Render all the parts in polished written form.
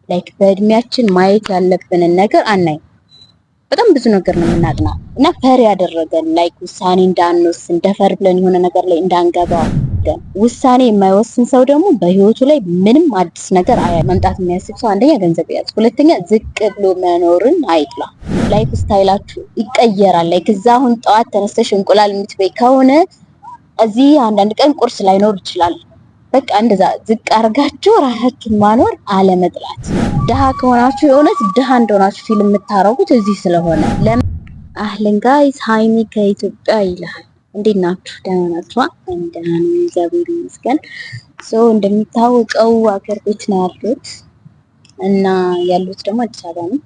ላይክ በእድሜያችን ማየት ያለብንን ነገር አናይ። በጣም ብዙ ነገር ነው የምናጥናው እና ፈር ያደረገን ላይክ ውሳኔ እንዳንወስን ደፈር ብለን የሆነ ነገር ላይ እንዳንገባ ውሳኔ የማይወስን ሰው ደግሞ በህይወቱ ላይ ምንም አዲስ ነገር መምጣት የሚያስብ ሰው አንደኛ ገንዘብ ያዝ፣ ሁለተኛ ዝቅ ብሎ መኖርን አይጥላ። ላይፍ ስታይላችሁ ይቀየራል። ላይክ እዛ አሁን ጠዋት ተነስተሽ እንቁላል የምትበይ ከሆነ እዚህ አንዳንድ ቀን ቁርስ ላይኖር ይችላል። በቃ እንደዛ ዝቅ አድርጋችሁ ራሳችሁን ማኖር አለመጥላት። ድሃ ከሆናችሁ የእውነት ድሃ እንደሆናችሁ ፊልም የምታረጉት እዚህ ስለሆነ አህለን ጋይስ ሃይሚ ከኢትዮጵያ ይላል። እንዴት ናችሁ? ደህና ናችሁ? ደህና ነኝ እግዚአብሔር ይመስገን። እንደሚታወቀው አገር ቤት ነው ያሉት እና ያሉት ደግሞ አዲስ አበባ ነው።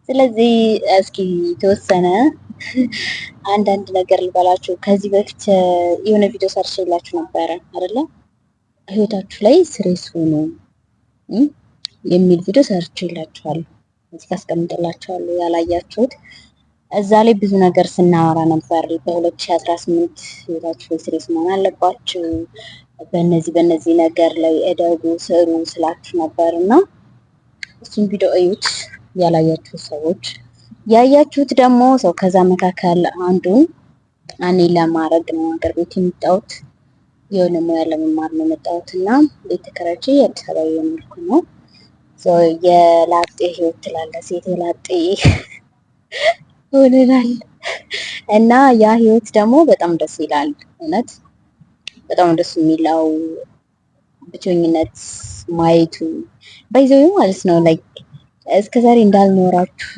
ስለዚህ እስኪ የተወሰነ አንዳንድ ነገር ልበላችሁ። ከዚህ በፊት የሆነ ቪዲዮ ሰርቼላችሁ ነበረ አይደለ? ህይወታችሁ ላይ ስሬስ ሆኖ የሚል ቪዲዮ ሰርቼላችኋለሁ። እዚህ አስቀምጥላችኋለሁ ያላያችሁት። እዛ ላይ ብዙ ነገር ስናወራ ነበር። በ2018 ህይወታችሁ ላይ ስሬስ መሆን አለባችሁ፣ በእነዚህ ነገር ላይ እደጉ ስሩ ስላችሁ ነበርና እሱን ቪዲዮ እዩት ያላያችሁት ሰዎች። ያያችሁት ደግሞ ሰው ከዛ መካከል አንዱን እኔ ለማድረግ ነው ሀገር ቤት የመጣሁት። የሆነ ሙያ ለመማር ነው የመጣሁት እና ቤት ተከራይቼ አዲስ አበባ እየኖርኩ ነው። የላጤ ህይወት ትላለ ሴት የላጤ ሆነናል እና ያ ህይወት ደግሞ በጣም ደስ ይላል። እውነት በጣም ደስ የሚለው ብቸኝነት ማየቱ ባይዘው ማለት ነው። ላይክ እስከዛሬ እንዳልኖራችሁ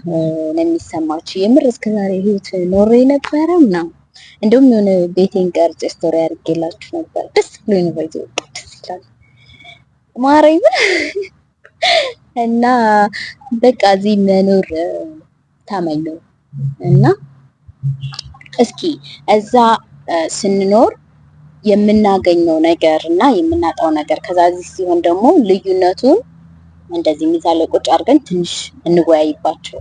ነው የሚሰማችሁ። የምር እስከዛሬ ህይወት ኖሬ ነበረ ምናምን። እንደውም የሆነ ቤቴን ቀርጬ ስቶሪ አድርጌላችሁ ነበር። ደስ ብሎኝ ነው ባይዘው ደስ ይላል ማረኝ እና በቃ እዚህ መኖር ተመኘው እና እስኪ እዛ ስንኖር የምናገኘው ነገር እና የምናጣው ነገር ከዛ እዚህ ሲሆን ደግሞ ልዩነቱን እንደዚህ ሚዛን ላይ ቁጭ አድርገን ትንሽ እንወያይባቸው።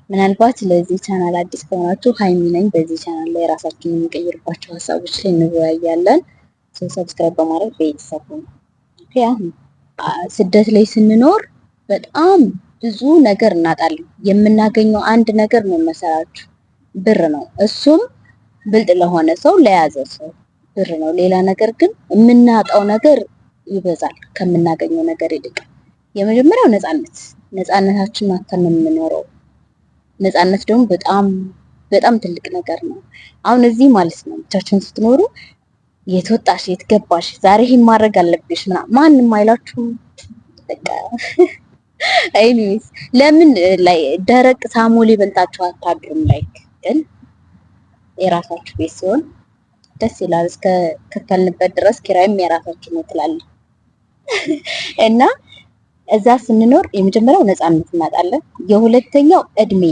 ምናልባት ለዚህ ቻናል አዲስ ከሆናችሁ ሃይሚ ነኝ። በዚህ ቻናል ላይ ራሳችንን የምንቀይርባቸው ሀሳቦች ላይ እንወያያለን። ሰብስክራይብ በማድረግ ቤተሰብ ነው። ስደት ላይ ስንኖር በጣም ብዙ ነገር እናጣለን። የምናገኘው አንድ ነገር ነው መሰላችሁ፣ ብር ነው። እሱም ብልጥ ለሆነ ሰው ለያዘ ሰው ብር ነው። ሌላ ነገር ግን የምናጣው ነገር ይበዛል ከምናገኘው ነገር ይልቅ። የመጀመሪያው ነፃነት፣ ነፃነታችንን አጥተን ነው የምንኖረው። ነፃነት ደግሞ በጣም በጣም ትልቅ ነገር ነው። አሁን እዚህ ማለት ነው ብቻችሁን ስትኖሩ የት ወጣሽ የት ገባሽ ዛሬ ይሄን ማድረግ አለብሽ ማንም አይላችሁም። በቃ አይኒስ ለምን ላይ ደረቅ ሳሙሌ በልታችሁ አታድሩም? ላይክ ግን የራሳችሁ ቤት ሲሆን ደስ ይላል። እስከ ከፈልንበት ድረስ ኪራይም የራሳችሁ ነው ትላለህ እና እዛ ስንኖር የመጀመሪያው ነፃነት እናጣለን። የሁለተኛው እድሜ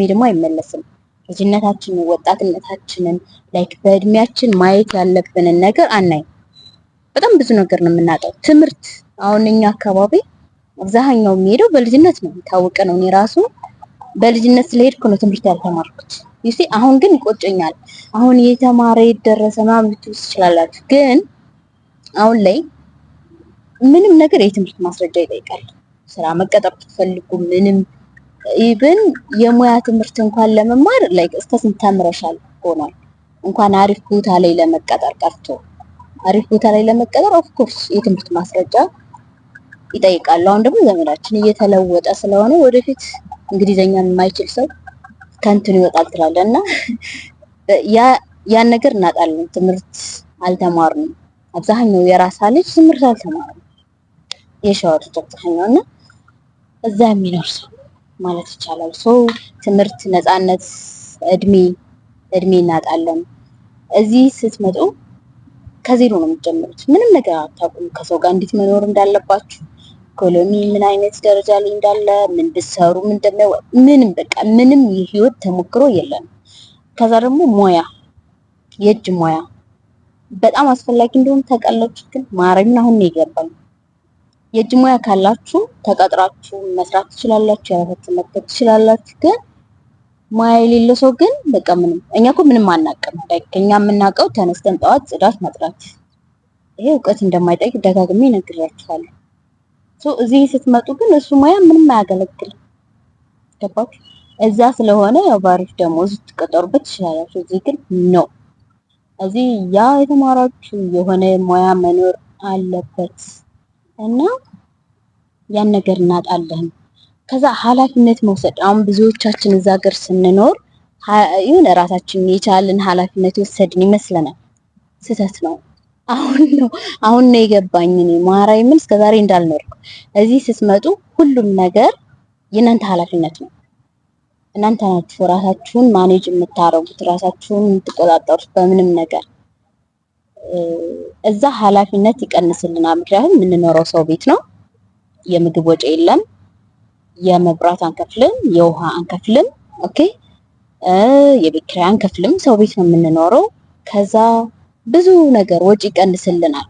ደግሞ አይመለስም። ልጅነታችንን ወጣትነታችንን ላይክ በእድሜያችን ማየት ያለብንን ነገር አናይ። በጣም ብዙ ነገር ነው የምናጣው። ትምህርት አሁን እኛ አካባቢ አብዛኛው የሚሄደው በልጅነት ነው፣ የታወቀ ነው። እኔ ራሱ በልጅነት ስለሄድኩ ነው ትምህርት ያልተማርኩት። ይሲ አሁን ግን ይቆጨኛል። አሁን የተማረ የደረሰ ምናምን ልትሉ ትችላላችሁ፣ ግን አሁን ላይ ምንም ነገር የትምህርት ማስረጃ ይጠይቃል። ስራ መቀጠር ትፈልጉ ምንም ኢቭን የሙያ ትምህርት እንኳን ለመማር ላይክ እስከ ስንት ተምረሻል ሆኗል። እንኳን አሪፍ ቦታ ላይ ለመቀጠር ቀርቶ አሪፍ ቦታ ላይ ለመቀጠር ኦፍ ኮርስ የትምህርት ማስረጃ ይጠይቃሉ። አሁን ደግሞ ዘመናችን እየተለወጠ ስለሆነ ወደፊት እንግሊዘኛን የማይችል ሰው ከንትን ይወጣል ትላለና ያን ነገር እናጣለን። ትምህርት አልተማርንም። አብዛኛው የራሳ ልጅ ትምህርት አልተማረም። የሸዋር ተጠቅተኛውና እዛ የሚኖር ሰው ማለት ይቻላል። ትምህርት፣ ነፃነት፣ እድሜ እናጣለን። እዚህ ስትመጡ ከዜሮ ነው የምትጀምሩት። ምንም ነገር አታውቁም። ከሰው ጋር እንዴት መኖር እንዳለባችሁ፣ ኢኮኖሚ ምን አይነት ደረጃ ላይ እንዳለ፣ ምን ብትሰሩ ምንም በቃ ምንም የህይወት ተሞክሮ የለም። ከዛ ደግሞ የእጅ ሙያ በጣም አስፈላጊ እንደሆነ ታውቃላችሁ። ግን ማረምን አሁን ነው ይገባል። የእጅ ሙያ ካላችሁ ተቀጥራችሁ መስራት ትችላላችሁ፣ የራሳችሁን መክፈት ትችላላችሁ። ግን ሙያ የሌለው ሰው ግን በቃ እኛ እኮ ምንም አናውቅም። ከኛ የምናውቀው ተነስተን ጠዋት ጽዳት ማጥራት። ይሄ እውቀት እንደማይጠይቅ ደጋግሜ እነግራችኋለሁ። እዚህ ስትመጡ ግን እሱ ሙያ ምንም አያገለግልም። ገባችሁ? እዛ ስለሆነ ያው ባሪፍ ደሞዝ ትቀጠሩበት ትችላላችሁ። እዚህ ግን ነው። እዚህ ያ የተማራችሁ የሆነ ሙያ መኖር አለበት እና ያን ነገር እናጣለን። ከዛ ኃላፊነት መውሰድ አሁን ብዙዎቻችን እዛ ሀገር ስንኖር የሆነ ራሳችንን የቻልን ኃላፊነት የወሰድን ይመስለናል። ስህተት ነው። አሁን ነው የገባኝ እኔ ማርያምን እስከዛሬ እንዳልኖርኩ። እዚህ ስትመጡ ሁሉም ነገር የእናንተ ኃላፊነት ነው። እናንተ ናችሁ ራሳችሁን ማኔጅ የምታረጉት፣ ራሳችሁን የምትቆጣጠሩት በምንም ነገር። እዛ ኃላፊነት ይቀንስልናል። ምክንያቱም የምንኖረው ሰው ቤት ነው። የምግብ ወጪ የለም፣ የመብራት አንከፍልም፣ የውሃ አንከፍልም። ኦኬ የቤት ኪራይ አንከፍልም። ሰው ቤት ነው የምንኖረው። ከዛ ብዙ ነገር ወጪ ይቀንስልናል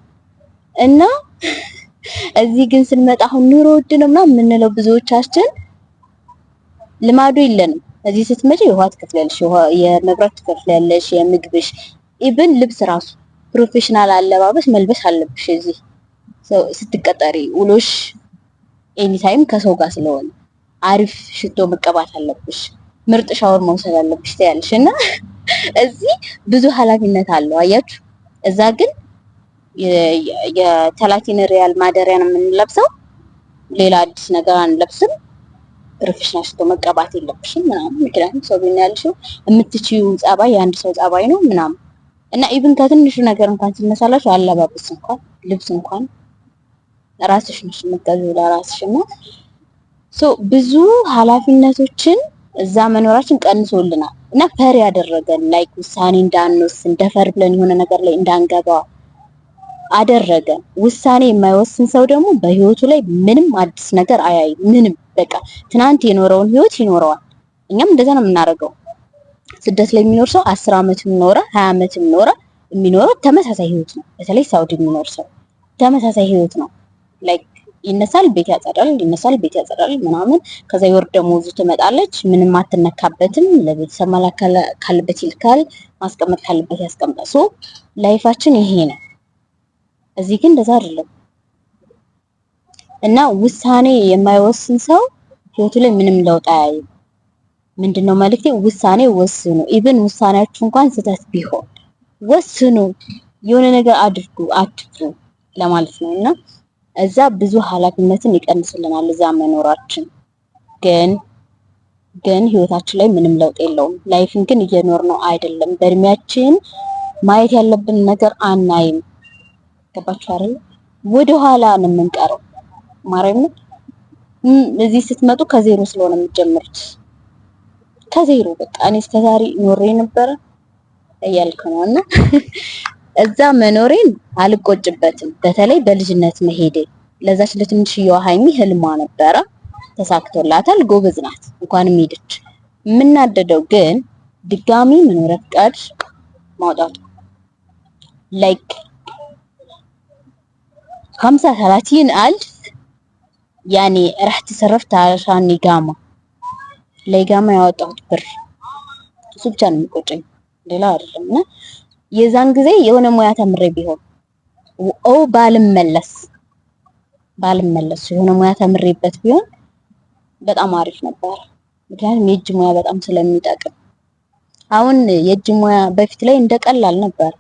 እና እዚህ ግን ስንመጣ አሁን ኑሮ ውድ ነው ምናምን የምንለው ብዙዎቻችን ልማዱ የለንም። እዚህ ስትመጪ የውሃ ትከፍያለሽ፣ የመብራት ትከፍያለሽ፣ የምግብሽ ኢቭን ልብስ ራሱ ፕሮፌሽናል አለባበስ መልበስ አለብሽ። እዚህ ስትቀጠሪ ውሎሽ ኤኒታይም ከሰው ጋር ስለሆነ አሪፍ ሽቶ መቀባት አለብሽ፣ ምርጥ ሻወር መውሰድ አለብሽ ትያለሽ እና እዚህ ብዙ ኃላፊነት አለው። አያችሁ እዛ ግን የታላቲን ሪያል ማደሪያ ነው የምንለብሰው። ሌላ አዲስ ነገር አንለብስም። ፕሮፌሽናል ሽቶ መቀባት የለብሽም ምናምን። ምክንያቱም ሰው ቤት ያልሽው የምትችይው ጸባይ የአንድ ሰው ጸባይ ነው ምናምን እና ኢቭን ከትንሹ ነገር እንኳን ሲነሳላችሁ አለባበስ እንኳን ልብስ እንኳን ራስሽ ነሽ የምትገዢው ለራስሽ እና ብዙ ኃላፊነቶችን እዛ መኖራችን ቀንሶልናል እና ፈር ያደረገን ላይክ ውሳኔ እንዳንወስን ደፈር ብለን የሆነ ነገር ላይ እንዳንገባ አደረገን። ውሳኔ የማይወስን ሰው ደግሞ በህይወቱ ላይ ምንም አዲስ ነገር አያይም። ምንም በቃ ትናንት የኖረውን ህይወት ይኖረዋል። እኛም እንደዛ ነው የምናደርገው። ስደት ላይ የሚኖር ሰው 10 ዓመትም ኖረ 20 ዓመትም ኖረ የሚኖረው ተመሳሳይ ህይወት ነው። በተለይ ሳውዲ የሚኖር ሰው ተመሳሳይ ህይወት ነው። ላይክ ይነሳል፣ ቤት ያጸዳል፣ ይነሳል፣ ቤት ያጸዳል ምናምን። ከዛ የወር ደመወዙ ትመጣለች፣ ምንም አትነካበትም። ለቤተሰብ መላክ ካለበት ይልካል፣ ማስቀመጥ ካለበት ያስቀምጣል። ላይፋችን ይሄ ነው። እዚህ ግን እንደዛ አይደለም እና ውሳኔ የማይወስን ሰው ህይወቱ ላይ ምንም ለውጥ አያይም። ምንድነው መልእክቴ? ውሳኔ ወስኑ። ኢቭን ውሳኔያችሁ እንኳን ስህተት ቢሆን ወስኑ። የሆነ ነገር አድርጉ አትፍሩ ለማለት ነው እና እዛ ብዙ ኃላፊነትን ይቀንስልናል እዛ መኖራችን። ግን ህይወታችን ላይ ምንም ለውጥ የለውም። ላይፍን ግን እየኖርነው አይደለም። በእድሜያችን ማየት ያለብን ነገር አናይም። ገባችሁ አይደል? ወደ ኋላ ነው የምንቀረው። ማርያም እዚህ ስትመጡ ከዜሮ ስለሆነ የምትጀምሩት ከዜሮ በቃ እኔ እስከዛሬ ኖሬ ነበረ እያልኩ ነው እና እዛ መኖሬን አልቆጭበትም። በተለይ በልጅነት መሄዴ ለዛች ለትንሽዬዋ ሀይሚ ህልሟ ነበረ፣ ተሳክቶላታል። ጎበዝ ናት፣ እንኳንም ሄደች። የምናደደው ግን ድጋሚ መኖሪያ ፍቃድ ማውጣቱ ላይክ 35 ألف يعني راح تصرفت علشان إقامة ለኢቃማ ያወጣሁት ብር እሱ ብቻ ነው የሚቆጨኝ፣ ሌላ አይደለም። እና የዛን ጊዜ የሆነ ሙያ ተምሬ ቢሆን ባልመለስ የሆነ ሙያ ተምሬበት ቢሆን በጣም አሪፍ ነበር። ምክንያቱም የእጅ ሙያ በጣም ስለሚጠቅም። አሁን የእጅ ሙያ በፊት ላይ እንደቀላል ነበር።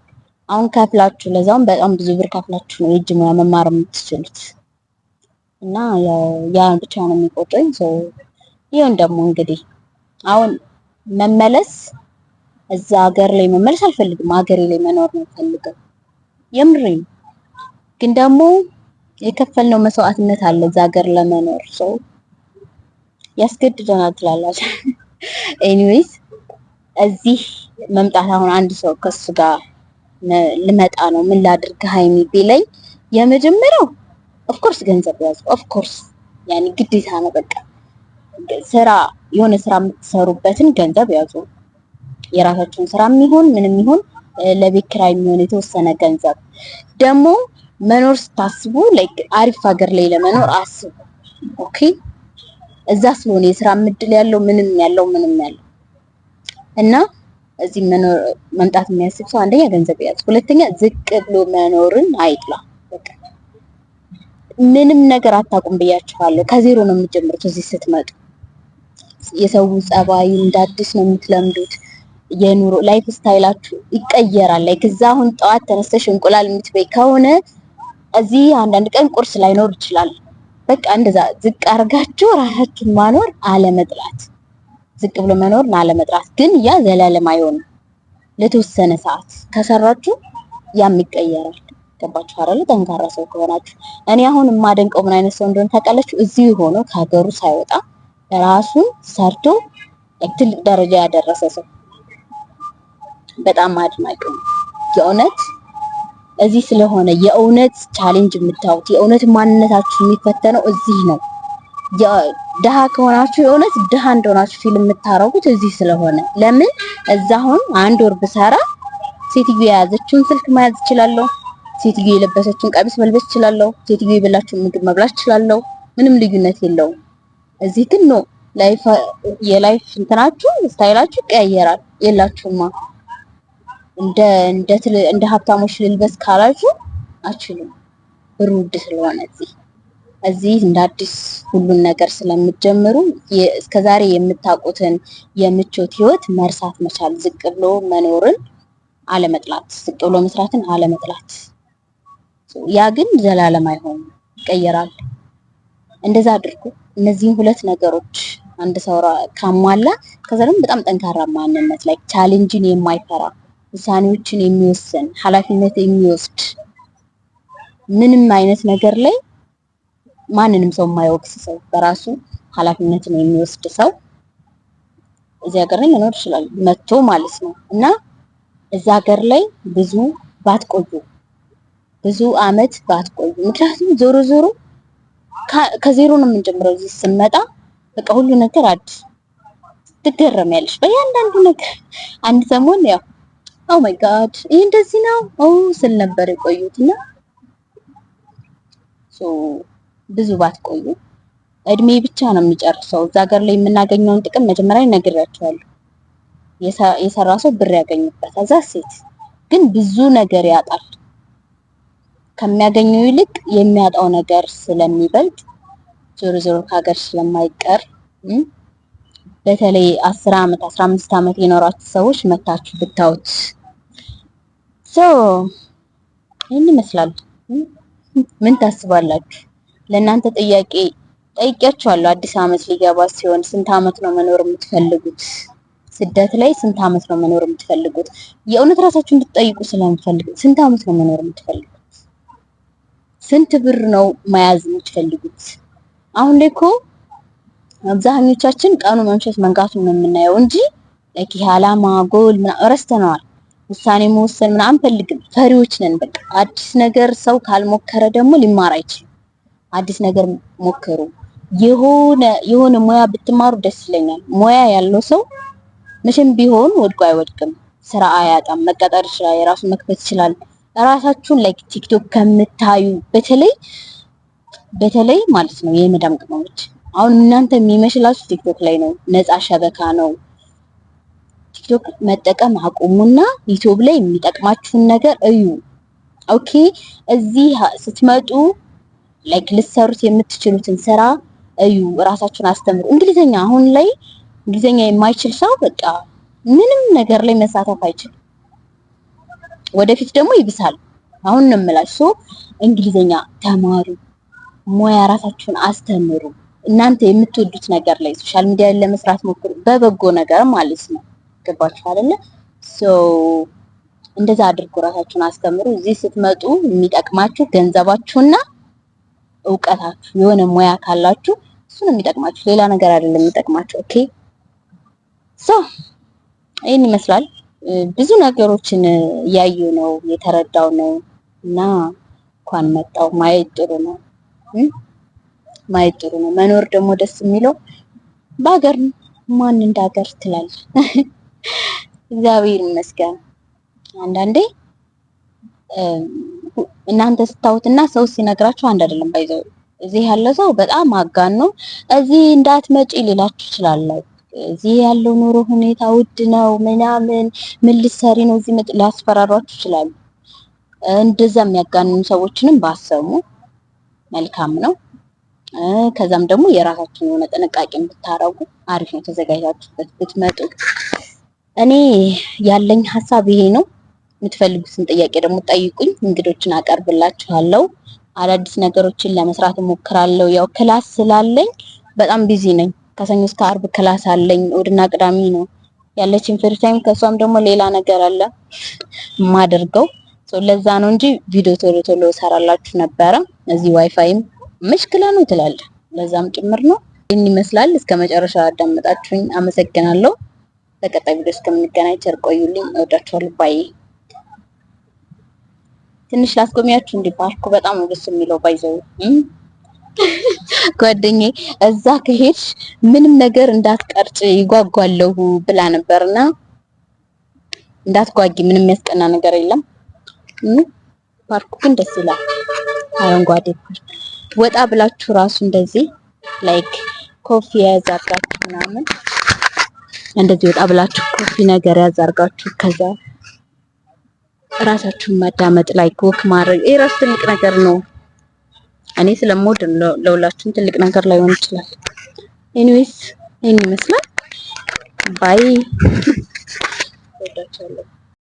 አሁን ከፍላችሁ ለዛውም በጣም ብዙ ብር ከፍላችሁ ነው የእጅ ሙያ መማር የምትችሉት እና ያ ብቻ ነው የሚቆጨኝ። ይሁን ደግሞ እንግዲህ አሁን መመለስ እዛ ሀገር ላይ መመለስ አልፈልግም። ሀገሬ ላይ መኖር ነው ፈልገው የምሬን። ግን ደግሞ የከፈልነው መስዋዕትነት አለ እዛ ሀገር ለመኖር ሰው ያስገድደናል ትላላችሁ። ኤኒዌይስ እዚህ መምጣት አሁን አንድ ሰው ከሱ ጋር ልመጣ ነው ምን ላድርግ ሀይሚ ቢለኝ የመጀመሪያው ኦፍኮርስ ገንዘብ ያዙ። ኦፍኮርስ ያኔ ግዴታ ነው በቃ ስራ የሆነ ስራ የምትሰሩበትን ገንዘብ ያዙ። የራሳችሁን ስራ የሚሆን ምንም ይሁን ለቤት ኪራይ የሚሆን የተወሰነ ገንዘብ ደግሞ መኖር ስታስቡ ላይክ አሪፍ ሀገር ላይ ለመኖር አስቡ። ኦኬ እዛ ስለሆነ የስራ ምድል ያለው ምንም ያለው እና እዚህ መምጣት የሚያስብ ሰው አንደኛ ገንዘብ ያዝ፣ ሁለተኛ ዝቅ ብሎ መኖርን አይጥላ። በቃ ምንም ነገር አታውቁም ብያችኋለሁ። ከዜሮ ነው የምትጀምሩት እዚህ ስትመጡ። የሰው ጸባይ እንደ አዲስ ነው የምትለምዱት። የኑሮ ላይፍ ስታይላችሁ ይቀየራል። ላይ ከዛ አሁን ጠዋት ተነስተሽ እንቁላል የምትበይ ከሆነ እዚህ አንዳንድ ቀን ቁርስ ላይኖር ይችላል። በቃ እንደዛ ዝቅ አድርጋችሁ ራሳችሁን ማኖር አለመጥላት፣ ዝቅ ብሎ መኖርን አለመጥላት። ግን ያ ዘላለም አይሆንም። ለተወሰነ ሰዓት ከሰራችሁ ያም ይቀየራል። ገባችሁ አይደል? ጠንካራ ሰው ከሆናችሁ። እኔ አሁን የማደንቀው ምን አይነት ሰው እንደሆነ ታውቃላችሁ? እዚሁ ሆኖ ከሀገሩ ሳይወጣ ራሱን ሰርቶ ትልቅ ደረጃ ያደረሰ ሰው በጣም አድናቂ ነው። የእውነት እዚህ ስለሆነ የእውነት ቻሌንጅ የምታዩት የእውነት ማንነታችሁ የሚፈተነው እዚህ ነው። ድሃ ከሆናችሁ የእውነት ድሃ እንደሆናችሁ ፊልም የምታረጉት እዚህ ስለሆነ። ለምን እዛ አሁን 1 ወር ብሰራ ሴትዮ የያዘችውን ስልክ መያዝ እችላለሁ። ሴትዮ የለበሰችውን ቀሚስ መልበስ እችላለሁ። ሴትዮ የበላችውን ምግብ መብላት እችላለሁ። ምንም ልዩነት የለውም። እዚህ ግን ነው የላይፍ እንትናችሁ ስታይላችሁ ይቀያየራል። የላችሁማ እንደ ሀብታሞች ልልበስ ካላችሁ አችሉም። ብሩ ውድ ስለሆነ እዚህ እንደ አዲስ ሁሉን ነገር ስለምትጀምሩ እስከዛሬ የምታውቁትን የምቾት ህይወት መርሳት መቻል፣ ዝቅ ብሎ መኖርን አለመጥላት፣ ዝቅ ብሎ መስራትን አለመጥላት። ያ ግን ዘላለም አይሆንም፣ ይቀየራል። እንደዛ አድርጉ። እነዚህን 2 ነገሮች አንድ ሰው ካሟላ ከዛ ደግሞ በጣም ጠንካራ ማንነት ላይ ቻሌንጅን የማይፈራ ውሳኔዎችን የሚወስን ኃላፊነት የሚወስድ ምንም አይነት ነገር ላይ ማንንም ሰው የማይወቅስ ሰው በራሱ ኃላፊነትን የሚወስድ ሰው እዚህ ሀገር ላይ መኖር ይችላል መጥቶ ማለት ነው። እና እዛ ሀገር ላይ ብዙ ባትቆዩ፣ ብዙ አመት ባትቆዩ፣ ምክንያቱም ዞሮ ዞሮ ከዜሮ ነው የምንጀምረው። እዚህ ስንመጣ በቃ ሁሉ ነገር አዲስ ትገረሚያለሽ በእያንዳንዱ ነገር። አንድ ሰሞን ያው ኦ ማይ ጋድ ይሄ እንደዚህ ነው ስል ነበር የቆዩትና ብዙ ባትቆዩ። እድሜ ብቻ ነው የሚጨርሰው። እዛ ሀገር ላይ የምናገኘውን ጥቅም መጀመሪያ ነግሬያቸዋለሁ። የሰራ ሰው ብር ያገኝበታል። እዛ ሴት ግን ብዙ ነገር ያጣል። ከሚያገኘው ይልቅ የሚያጣው ነገር ስለሚበልጥ ዞሮ ዞሮ ከሀገር ስለማይቀር በተለይ 10 አመት 15 አመት የኖራችሁ ሰዎች መታችሁ ብታዩት ይህን ይመስላል። ምን ታስባላችሁ? ለእናንተ ጥያቄ ጠይቄያችኋለሁ። አዲስ አመት ሊገባ ሲሆን ስንት አመት ነው መኖር የምትፈልጉት? ስደት ላይ ስንት አመት ነው መኖር የምትፈልጉት? የእውነት ራሳችሁ እንድትጠይቁ ስለምፈልግ ስንት አመት ነው መኖር የምትፈልጉት? ስንት ብር ነው መያዝ የምትፈልጉት? አሁን ላይ እኮ አብዛኞቻችን ቀኑ መምሸት መንጋቱን ነው የምናየው እንጂ ይሄ አላማ ጎል ረስተነዋል። ውሳኔ መወሰን ምናምን አንፈልግም። ፈሪዎች ነን በቃ። አዲስ ነገር ሰው ካልሞከረ ደግሞ ሊማር አይችልም። አዲስ ነገር ሞክሩ። የሆነ ሙያ ብትማሩ ደስ ይለኛል። ሙያ ያለው ሰው መቼም ቢሆን ወድቆ አይወድቅም። ስራ አያጣም። መቀጠር ይችላል። የራሱን መክፈት ይችላል። ራሳችሁን ላይክ ቲክቶክ ከምታዩ በተለይ ማለት ነው የመዳም ቅመሞች አሁን እናንተ የሚመስላችሁ ቲክቶክ ላይ ነው፣ ነፃ ሸበካ ነው። ቲክቶክ መጠቀም አቁሙና ዩቲዩብ ላይ የሚጠቅማችሁን ነገር እዩ። ኦኬ እዚህ ስትመጡ ላይክ ልትሰሩት የምትችሉትን ስራ እዩ። ራሳችሁን አስተምሩ። እንግሊዘኛ አሁን ላይ እንግሊዘኛ የማይችል ሰው በቃ ምንም ነገር ላይ መሳተፍ አይችልም። ወደፊት ደግሞ ይብሳል። አሁን ነው የምላችሁ። እንግሊዘኛ ተማሩ፣ ሙያ ራሳችሁን አስተምሩ። እናንተ የምትወዱት ነገር ላይ ሶሻል ሚዲያ ላይ ለመስራት ሞክሩ፣ በበጎ ነገር ማለት ነው። ገባችሁ አይደለ? እንደዛ አድርጉ። ራሳችሁን አስተምሩ። እዚህ ስትመጡ የሚጠቅማችሁ ገንዘባችሁና እውቀታችሁ፣ የሆነ ሙያ ካላችሁ እሱ ነው የሚጠቅማችሁ፣ ሌላ ነገር አይደለም የሚጠቅማችሁ። ኦኬ ይሄን ይመስላል። ብዙ ነገሮችን እያዩ ነው የተረዳው ነው እና እንኳን መጣው ማየት ጥሩ ነው። ማየት ጥሩ ነው። መኖር ደግሞ ደስ የሚለው በሀገር ማን እንደ ሀገር ትላል። እግዚአብሔር ይመስገን። አንዳንዴ እናንተ ስታዩትና ሰው ሲነግራችሁ አንድ አይደለም። ባይዘው እዚህ ያለ ሰው በጣም አጋን ነው። እዚህ እንዳትመጪ ሊላችሁ ይችላል። እዚህ ያለው ኑሮ ሁኔታ ውድ ነው ምናምን፣ ምን ልትሰሪ ነው እዚህ ሊያስፈራሯችሁ ይችላሉ። እንደዛ የሚያጋንኑ ሰዎችንም ባሰሙ መልካም ነው። ከዛም ደግሞ የራሳችሁን የሆነ ጥንቃቄ ብታረጉ አሪፍ ነው። ተዘጋጅታችሁበት ብትመጡ። እኔ ያለኝ ሀሳብ ይሄ ነው። የምትፈልጉትን ጥያቄ ደግሞ ጠይቁኝ፣ እንግዶችን አቀርብላችኋለሁ። አዳዲስ ነገሮችን ለመስራት እሞክራለሁ። ያው ክላስ ስላለኝ በጣም ቢዚ ነኝ። ከሰኞ እስከ አርብ ክላስ አለኝ። እሑድና ቅዳሜ ነው ያለችኝ ፍሪ ታይም። ከሷም ደግሞ ሌላ ነገር አለ የማደርገው። ለዛ ነው እንጂ ቪዲዮ ቶሎ ቶሎ እሰራላችሁ ነበረ። እዚህ ዋይፋይም ምሽክላ ነው ትላለ። ለዛም ጭምር ነው። ይህን ይመስላል። እስከ መጨረሻ አዳመጣችሁኝ አመሰግናለሁ። በቀጣይ ቪዲዮ እስከምንገናኝ ቸር ቆዩልኝ። እወዳችኋለሁ። ባይ። ትንሽ ላስጎሚያችሁ። እንደ ፓርኩ በጣም ነው ደስ የሚለው። ባይዘው ጓደኛዬ እዛ ከሄድሽ ምንም ነገር እንዳትቀርጭ ይጓጓለሁ ብላ ነበርና እንዳትጓጊ፣ ምንም የሚያስቀና ነገር የለም። ፓርኩ ግን ደስ ይላል። አረንጓዴ ፓርክ ወጣ ብላችሁ ራሱ እንደዚህ ላይክ ኮፊ ያዛርጋችሁ ምናምን እንደዚህ ወጣ ብላችሁ ኮፊ ነገር ያዛርጋችሁ ከዛ ራሳችሁን ማዳመጥ ላይክ ወክ ማድረግ የራስ ትልቅ ነገር ነው። እኔ ስለምወድ ለሁላችሁም ትልቅ ነገር ላይሆን ይችላል። ኤኒዌይስ ይሄን ይመስላል። ባይ። ወዳችኋለሁ።